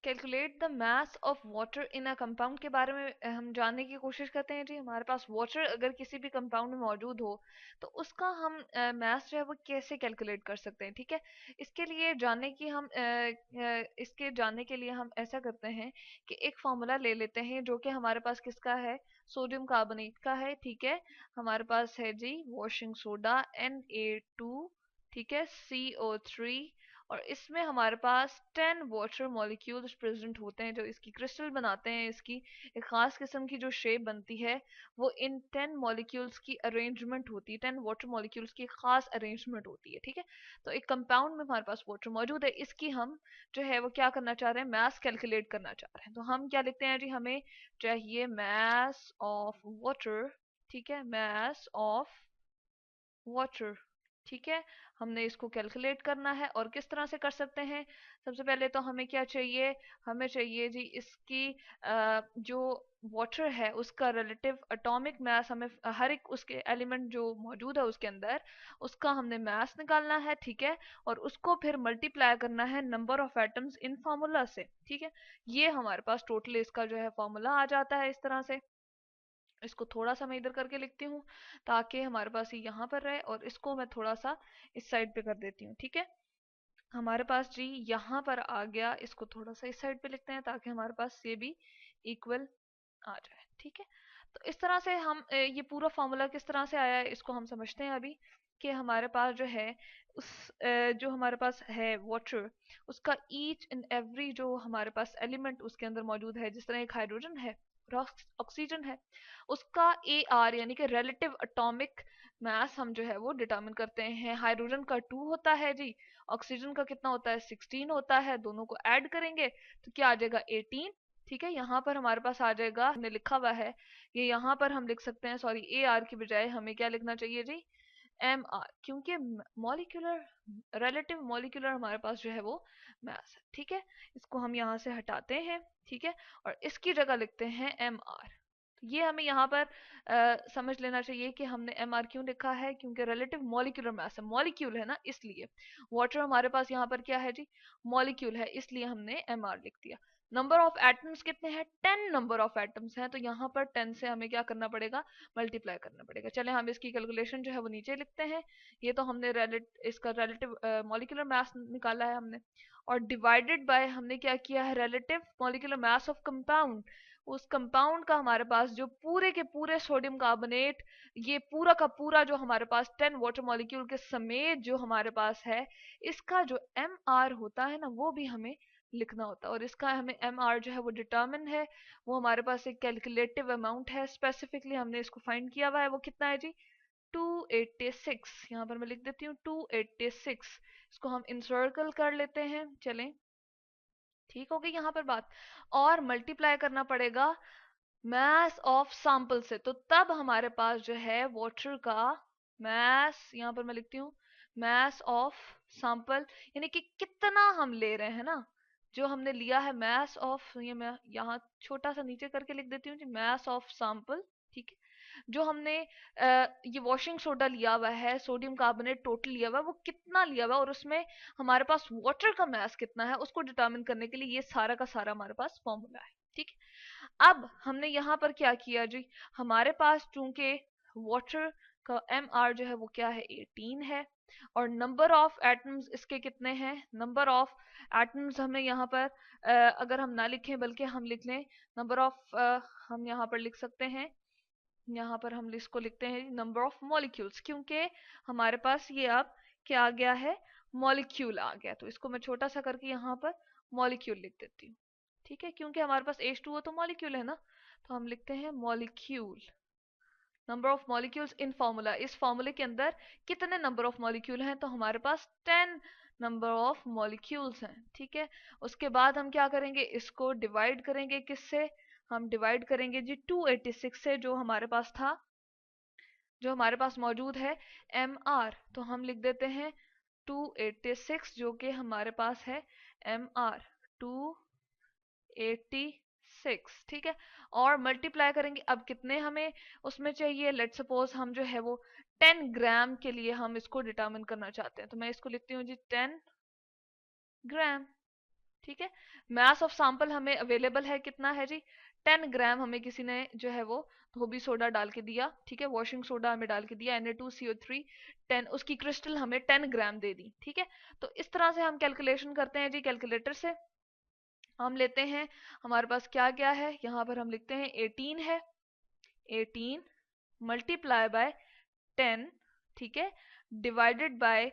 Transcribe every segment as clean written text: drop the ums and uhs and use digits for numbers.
Calculate the mass of water in a compound के बारे में हम जानने की कोशिश करते हैं जी। हमारे पास वाटर अगर किसी भी कंपाउंड में मौजूद हो तो उसका हम मास जो है वो कैसे कैलकुलेट कर सकते हैं, ठीक है। इसके जानने के लिए हम ऐसा करते हैं कि एक फॉर्मूला ले लेते हैं जो कि हमारे पास किसका है, सोडियम कार्बोनेट का है, ठीक है। हमारे पास है जी वॉशिंग सोडा Na2, ठीक है, CO3, और इसमें हमारे पास 10 वाटर मॉलिक्यूल्स प्रेजेंट होते हैं जो इसकी क्रिस्टल बनाते हैं। इसकी एक खास किस्म की जो शेप बनती है वो इन 10 मॉलिक्यूल्स की अरेंजमेंट होती है, 10 वाटर मॉलिक्यूल्स की एक खास अरेंजमेंट होती है, ठीक है। तो एक कंपाउंड में हमारे पास वाटर मौजूद है, इसकी हम जो है वो क्या करना चाह रहे हैं, मास कैलकुलेट करना चाह रहे हैं। तो हम क्या लिखते हैं जी, हमें चाहिए मास ऑफ वाटर, ठीक है, मास ऑफ वाटर, ठीक है। हमने इसको कैलकुलेट करना है और किस तरह से कर सकते हैं। सबसे पहले तो हमें क्या चाहिए, हमें चाहिए जी इसकी जो वाटर है उसका रिलेटिव एटॉमिक मास, हमें हर एक उसके एलिमेंट जो मौजूद है उसके अंदर उसका हमने मास निकालना है, ठीक है। और उसको फिर मल्टीप्लाई करना है number of atoms in formula से, ठीक है। ये हमारे पास टोटल इसका जो है फार्मूला आ जाता है इस तरह से। इसको थोड़ा सा मैं इधर करके लिखती हूँ ताकि हमारे पास ये यहाँ पर रहे, और इसको मैं थोड़ा सा इस साइड पे कर देती हूँ, ठीक है। हमारे पास जी यहाँ पर आ गया, इसको थोड़ा सा इस साइड पे लिखते हैं ताकि हमारे पास ये भी इक्वल आ जाए, ठीक है। तो इस तरह से हम ये पूरा फॉर्मूला किस तरह से आया है इसको हम समझते हैं अभी। कि हमारे पास जो है जो हमारे पास है वाटर, उसका ईच एंड एवरी जो हमारे पास एलिमेंट उसके अंदर मौजूद है, जिस तरह एक हाइड्रोजन है और ऑक्सीजन है, उसका AR यानी कि रिलेटिव एटॉमिक मास हम जो है वो डिटरमिन करते हैं। हाइड्रोजन का 2 होता है जी, ऑक्सीजन का कितना होता है, 16 होता है। दोनों को ऐड करेंगे तो क्या आ जाएगा, 18, ठीक है। यहाँ पर हमारे पास आ जाएगा, हमने लिखा हुआ है ये, यहाँ पर हम लिख सकते हैं, सॉरी AR की बजाय हमें क्या लिखना चाहिए जी, MR, क्योंकि मॉलिक्यूलर रिलेटिव मॉलिक्यूलर हमारे पास जो है वो मास है, ठीक है। इसको हम यहाँ से हटाते हैं, ठीक है, और इसकी जगह लिखते हैं MR। ये हमें यहाँ पर समझ लेना चाहिए कि हमने MR क्यों लिखा है, क्योंकि रिलेटिव मॉलिक्यूलर मास है, मॉलिक्यूल है ना, इसलिए। वाटर हमारे पास यहाँ पर क्या है जी, मॉलिक्यूल है, इसलिए हमने MR लिख दिया। नंबर ऑफ एटम्स कितने हैं, 10 नंबर ऑफ एटम्स हैं, तो यहाँ पर 10 से हमें क्या करना पड़ेगा, मल्टीप्लाई करना पड़ेगा। चले हम इसकी कैलकुलेशन जो है वो नीचे लिखते हैं। ये तो हमने इसका रिलेटिव मॉलिक्यूलर मास निकाला है हमने, और डिवाइडेड बाय हमने क्या किया है, relative molecular mass of compound. उस कंपाउंड का हमारे पास जो पूरे के पूरे सोडियम कार्बोनेट, ये पूरा का पूरा जो हमारे पास 10 वाटर मॉलिक्यूल के समेत जो हमारे पास है, इसका जो MR होता है ना वो भी हमें लिखना होता है। और इसका हमें MR जो है वो डिटर्मिन है, वो हमारे पास एक कैलकुलेटिव अमाउंट है, स्पेसिफिकली हमने इसको फाइंड किया हुआ है। वो कितना है जी, 286। यहाँ पर मैं लिख देती हूँ 286। इसको हम इंसर्कल कर लेते हैं, चलें, ठीक हो गई यहाँ पर बात। और मल्टीप्लाई करना पड़ेगा मास ऑफ सैंपल से, तो तब हमारे पास जो है वाटर का मास, यहाँ पर मैं लिखती हूँ मास ऑफ सैंपल, यानी कि कितना हम ले रहे हैं ना, जो हमने लिया है मास ऑफ, ये मैं यहाँ छोटा सा नीचे करके लिख देती हूँ जी, मास ऑफ सैंपल, ठीक है। जो हमने ये वॉशिंग सोडा लिया हुआ है, सोडियम कार्बोनेट टोटल लिया हुआ है, वो कितना लिया हुआ है, और उसमें हमारे पास वाटर का मास कितना है, उसको डिटरमिन करने के लिए ये सारा का सारा हमारे पास फॉर्मूला है, ठीक है। अब हमने यहाँ पर क्या किया जी, हमारे पास चूंकि वाटर का MR जो है वो क्या है, 18 है, और नंबर ऑफ एटम्स इसके कितने हैं, नंबर ऑफ एटम्स हमें यहाँ पर अगर हम ना लिखें बल्कि हम लिख लें नंबर ऑफ, हम यहाँ पर लिख सकते हैं, यहाँ पर हम इसको लिखते हैं नंबर ऑफ मॉलिक्यूल्स, क्योंकि हमारे पास ये अब क्या आ गया है, मॉलिक्यूल आ गया। तो इसको मैं छोटा सा करके यहाँ पर मॉलिक्यूल लिख देती हूँ, ठीक है, क्योंकि हमारे पास H2O तो मॉलिक्यूल है ना। तो हम लिखते हैं molecule, number of molecules in formula. इस फार्मूले के अंदर कितने नंबर ऑफ मॉलिक्यूल हैं, तो हमारे पास 10 नंबर ऑफ मॉलिक्यूल्स हैं, ठीक है। उसके बाद हम क्या करेंगे, इसको डिवाइड करेंगे, किससे, हम डिवाइड करेंगे जी 286 से, जो हमारे पास था, जो हमारे पास मौजूद है MR। तो हम लिख देते हैं 286 जो कि हमारे पास है MR 286, ठीक है। और मल्टीप्लाई करेंगे, अब कितने हमें उसमें चाहिए, लेट सपोज हम जो है वो 10 ग्राम के लिए हम इसको डिटरमिन करना चाहते हैं, तो मैं इसको लिखती हूँ जी 10 ग्राम, ठीक है। मास ऑफ सैंपल हमें अवेलेबल है कितना है जी, 10 ग्राम हमें किसी ने जो है वो धोबी सोडा डाल के दिया, ठीक है, वॉशिंग सोडा हमें डाल के दिया, Na2CO3 10, उसकी क्रिस्टल हमें 10 ग्राम दे दी, ठीक है। तो इस तरह से हम कैलकुलेशन करते हैं जी कैलकुलेटर से। हम लेते हैं, हमारे पास क्या क्या है, यहाँ पर हम लिखते हैं 18 है, 18 मल्टीप्लाई बाय 10, ठीक है, डिवाइडेड बाय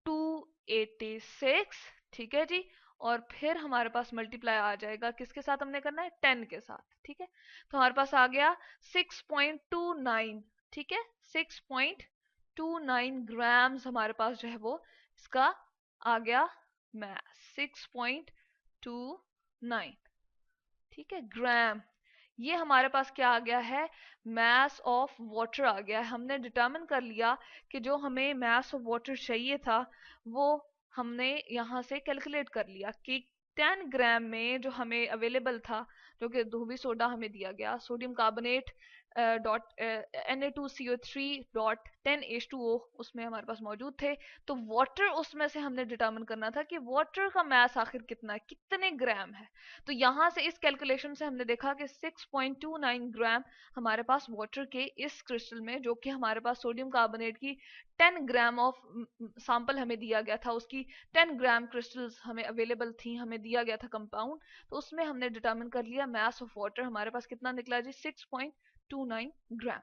286, ठीक है जी। और फिर हमारे पास मल्टीप्लाई आ जाएगा, किसके साथ हमने करना है, 10 के साथ, ठीक है। तो हमारे पास आ गया 6.29, ठीक है, 6.29 ग्राम्स हमारे पास जो है वो इसका आ गया मैथ, 6.29, ठीक है, ग्राम। ये हमारे पास क्या आ गया है, मास ऑफ वाटर आ गया है। हमने डिटरमिन कर लिया कि जो हमें मास ऑफ वाटर चाहिए था वो हमने यहाँ से कैलकुलेट कर लिया कि 10 ग्राम में जो हमें अवेलेबल था, जो कि धोबी सोडा हमें दिया गया, सोडियम कार्बोनेट डॉट Na2CO3.10H2O उसमें हमारे पास मौजूद थे। तो वाटर उसमें से हमने डिटरमिन करना था कि वाटर का मास आखिर कितना है, कितने ग्राम है। तो यहाँ से इस कैलकुलेशन से हमने देखा कि 6.29 ग्राम हमारे पास वाटर के इस क्रिस्टल में, जो कि हमारे पास सोडियम कार्बोनेट की 10 ग्राम ऑफ सैंपल हमें दिया गया था, उसकी 10 ग्राम क्रिस्टल्स हमें अवेलेबल थी, हमें दिया गया था कंपाउंड। तो उसमें हमने डिटरमिन कर लिया मास ऑफ वाटर हमारे पास कितना निकला जी, 6.29 ग्राम।